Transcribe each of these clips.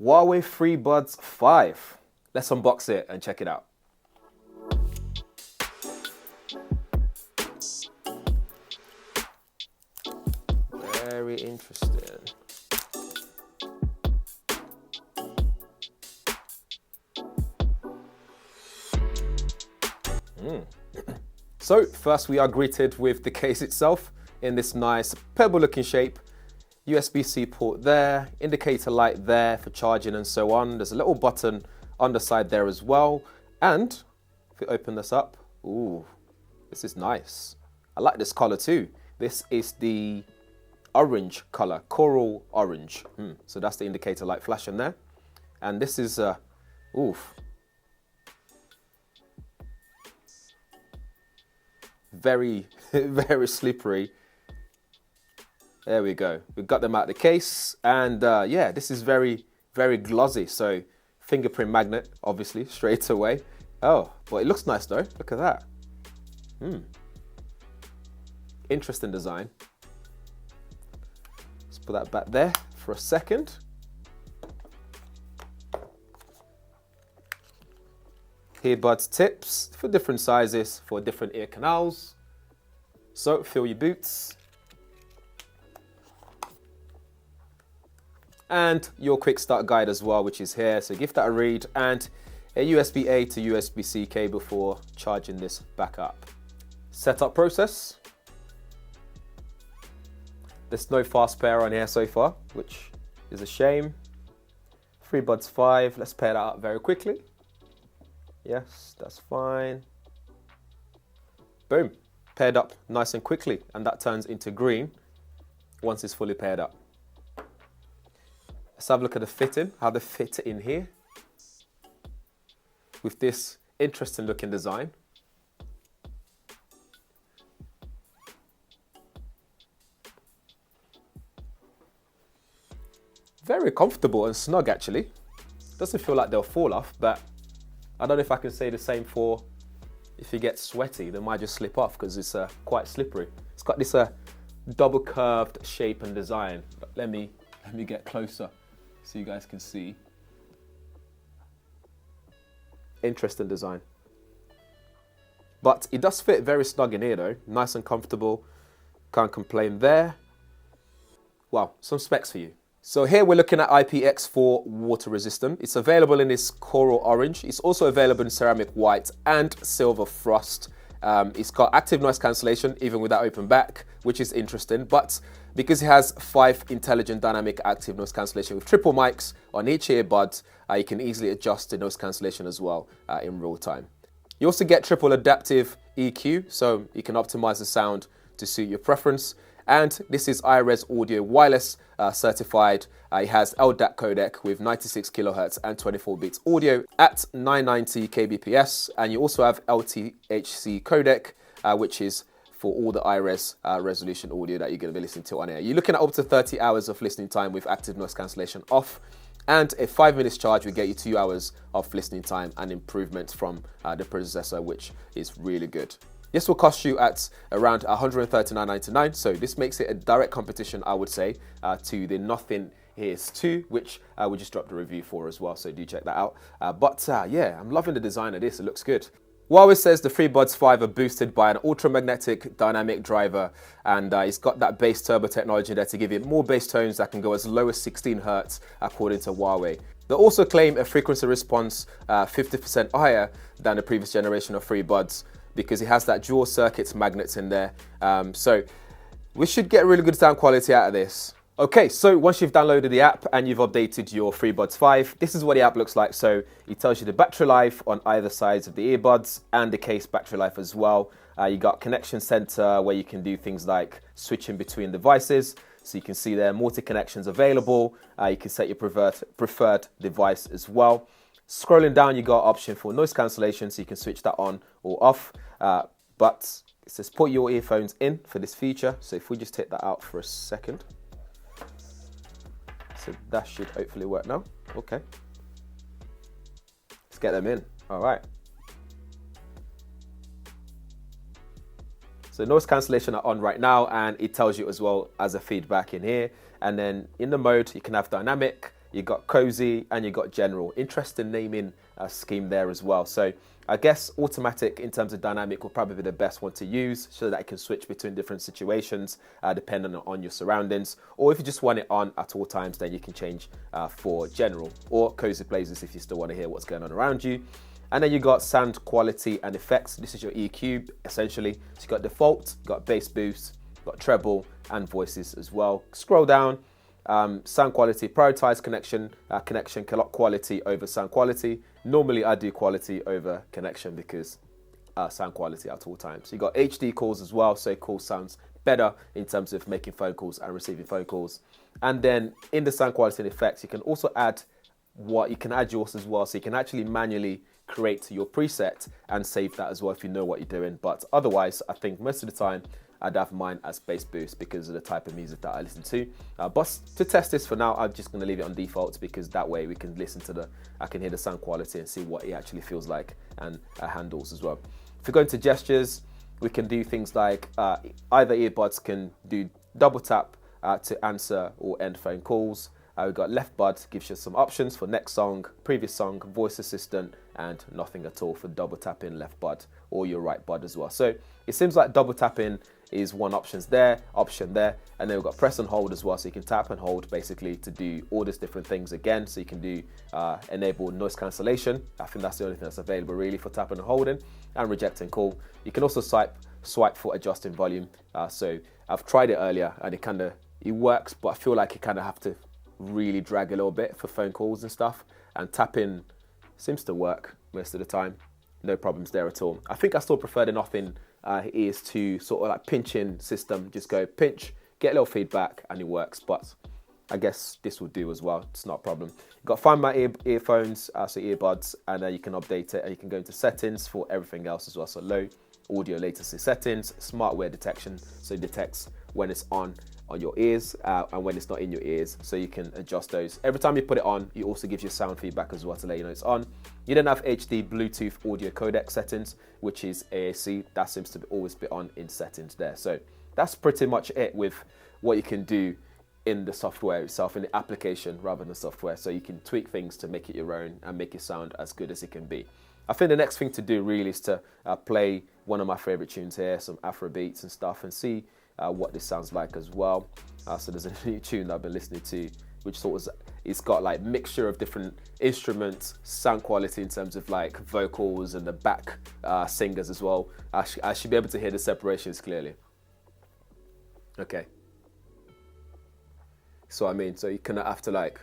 Huawei FreeBuds 5. Let's unbox it and check it out. Very interesting. So first we are greeted with the case itself in this nice pebble looking shape. USB-C port there, indicator light there for charging and so on. There's a little button on the side there as well. And if we open this up, ooh, this is nice. I like this color too. This is the orange color, coral orange. So that's the indicator light flashing there. And this is, oof. Very, very slippery. There we go. We've got them out of the case. And yeah, this is very, very glossy. So fingerprint magnet, obviously, straight away. Oh, but it looks nice though. Look at that. Interesting design. Let's put that back there for a second. Earbuds tips for different sizes, for different ear canals. So fill your boots. And your quick start guide as well, which is here. So give that a read, and a USB-A to USB-C cable for charging this back up. Setup process. There's no fast pair on here so far, which is a shame. FreeBuds 5, let's pair that up very quickly. Yes, that's fine. Boom, paired up nice and quickly, and that turns into green once it's fully paired up. Let's have a look at the fitting, how they fit in here with this interesting looking design. Very comfortable and snug actually. Doesn't feel like they'll fall off, but I don't know if I can say the same for if you get sweaty, they might just slip off because it's quite slippery. It's got this double curved shape and design. But let me get closer so you guys can see. Interesting design. But it does fit very snug in here though. Nice and comfortable. Can't complain there. Wow, some specs for you. So here we're looking at IPX4 water resistant. It's available in this coral orange. It's also available in ceramic white and silver frost. It's got active noise cancellation even with that open back, which is interesting. But because it has 5 intelligent dynamic active noise cancellation with triple mics on each earbud, you can easily adjust the noise cancellation as well in real time. You also get triple adaptive EQ, so you can optimize the sound to suit your preference. And this is iRes Audio Wireless certified. It has LDAC codec with 96 kilohertz and 24 bits audio at 990 kbps. And you also have LTHC codec, which is for all the iRes resolution audio that you're going to be listening to on air. You're looking at up to 30 hours of listening time with active noise cancellation off. And a 5 minutes charge will get you 2 hours of listening time and improvement from the predecessor, which is really good. This will cost you at around $139.99, so this makes it a direct competition, I would say, to the Nothing Ears 2, which we just dropped a review for as well, so do check that out. Yeah, I'm loving the design of this, it looks good. Huawei says the FreeBuds 5 are boosted by an ultramagnetic dynamic driver, and it's got that bass turbo technology there to give it more bass tones that can go as low as 16 Hz, according to Huawei. They also claim a frequency response 50% higher than the previous generation of FreeBuds, because it has that dual circuits magnets in there. So we should get really good sound quality out of this. Okay, so once you've downloaded the app and you've updated your FreeBuds 5, this is what the app looks like. So it tells you the battery life on either sides of the earbuds and the case battery life as well. You got connection center where you can do things like switching between devices. So you can see there are multi-connections available. You can set your preferred device as well. Scrolling down, you got option for noise cancellation, so you can switch that on or off. But it says put your earphones in for this feature. So if we just take that out for a second. So that should hopefully work now. Okay. Let's get them in. All right. So noise cancellation are on right now, and it tells you as well as a feedback in here. And then in the mode, you can have dynamic, you got cozy, and you got general. Interesting naming scheme there as well. So I guess automatic in terms of dynamic will probably be the best one to use so that it can switch between different situations depending on your surroundings. Or if you just want it on at all times, then you can change for general or cozy places if you still want to hear what's going on around you. And then you got sound quality and effects. This is your EQ essentially. So you got default, you got bass boost, got treble and voices as well. Scroll down. Sound quality, prioritize connection quality over sound quality. Normally I do quality over connection because sound quality at all times. You got HD calls as well, so call sounds better in terms of making phone calls and receiving phone calls. And then in the sound quality and effects, you can also add yours as well, so you can actually manually create your preset and save that as well if you know what you're doing. But otherwise, I think most of the time I'd have mine as bass boost because of the type of music that I listen to. But to test this for now, I'm just going to leave it on default because that way we can listen to I can hear the sound quality and see what it actually feels like and handles as well. If we go into gestures, we can do things like either earbuds can do double tap to answer or end phone calls. We've got left bud, gives you some options for next song, previous song, voice assistant, and nothing at all for double tapping left bud or your right bud as well. So it seems like double tapping is one option there, and then we've got press and hold as well, so you can tap and hold basically to do all these different things again. So you can do enable noise cancellation. I think that's the only thing that's available really for tapping and holding, and reject and call. You can also swipe for adjusting volume. So I've tried it earlier and it works, but I feel like you kind of have to really drag a little bit for phone calls and stuff, and tapping seems to work most of the time. No problems there at all. I think I still prefer the nothing ears to sort of like pinching system. Just go pinch, get a little feedback, and it works. But I guess this will do as well. It's not a problem. You've got Find My earphones, so earbuds, and you can update it, and you can go into settings for everything else as well. So low audio latency settings, smart wear detection, so it detects when it's on your ears and when it's not in your ears, so you can adjust those. Every time you put it on, it also gives you sound feedback as well to let you know it's on. You then have HD Bluetooth audio codec settings, which is AAC. That seems to always be on in settings there. So that's pretty much it with what you can do in the software itself, in the application rather than the software. So you can tweak things to make it your own and make it sound as good as it can be. I think the next thing to do really is to play one of my favorite tunes here, some Afro beats and stuff, and see what this sounds like as well. So there's a new tune that I've been listening to, which sort of, it's got like mixture of different instruments, sound quality in terms of like vocals and the back singers as well. I should be able to hear the separations clearly. Okay. So I mean, so you kind of have to like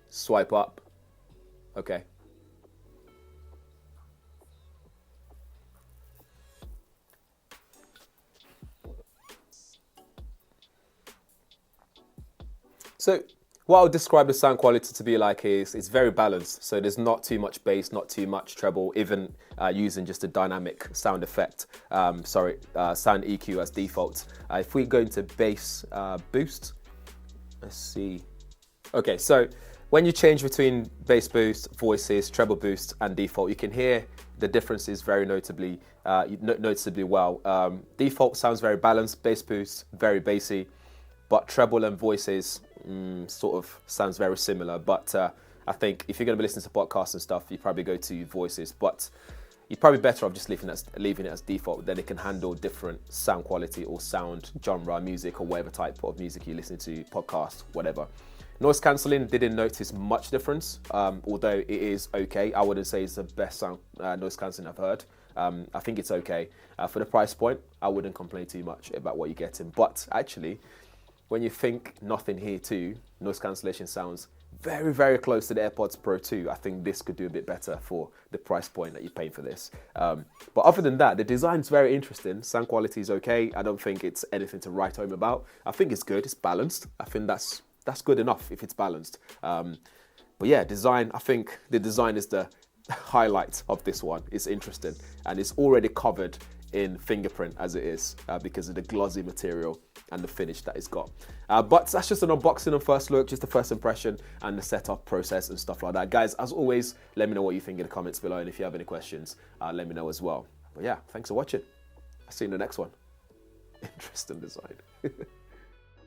swipe up. Okay. So what I would describe the sound quality to be like is it's very balanced. So there's not too much bass, not too much treble, even using just a dynamic sound effect, sound EQ as default. If we go into bass boost, let's see. Okay, so when you change between bass boost, voices, treble boost, and default, you can hear the differences very noticeably well. Default sounds very balanced, bass boost, very bassy, but treble and voices sort of sounds very similar. But I think if you're going to be listening to podcasts and stuff, you probably go to voices, but you're probably better off just leaving it as default. Then it can handle different sound quality or sound genre, music, or whatever type of music you listen to, podcast, whatever. Noise cancelling, didn't notice much difference, although it is okay. I wouldn't say it's the best sound noise cancelling I've heard. I think it's okay. For the price point, I wouldn't complain too much about what you're getting. But actually, when you think nothing here too, noise cancellation sounds very, very close to the AirPods Pro 2. I think this could do a bit better for the price point that you're paying for this. But other than that, the design's very interesting. Sound quality is okay. I don't think it's anything to write home about. I think it's good. It's balanced. I think that's good enough if it's balanced. But yeah, design, I think the design is the highlight of this one. It's interesting, and it's already covered in fingerprint as it is because of the glossy material and the finish that it's got. But that's just an unboxing and first look, just the first impression and the setup process and stuff like that. Guys, as always, let me know what you think in the comments below, and if you have any questions, let me know as well. But yeah, thanks for watching. I'll see you in the next one. Interesting design.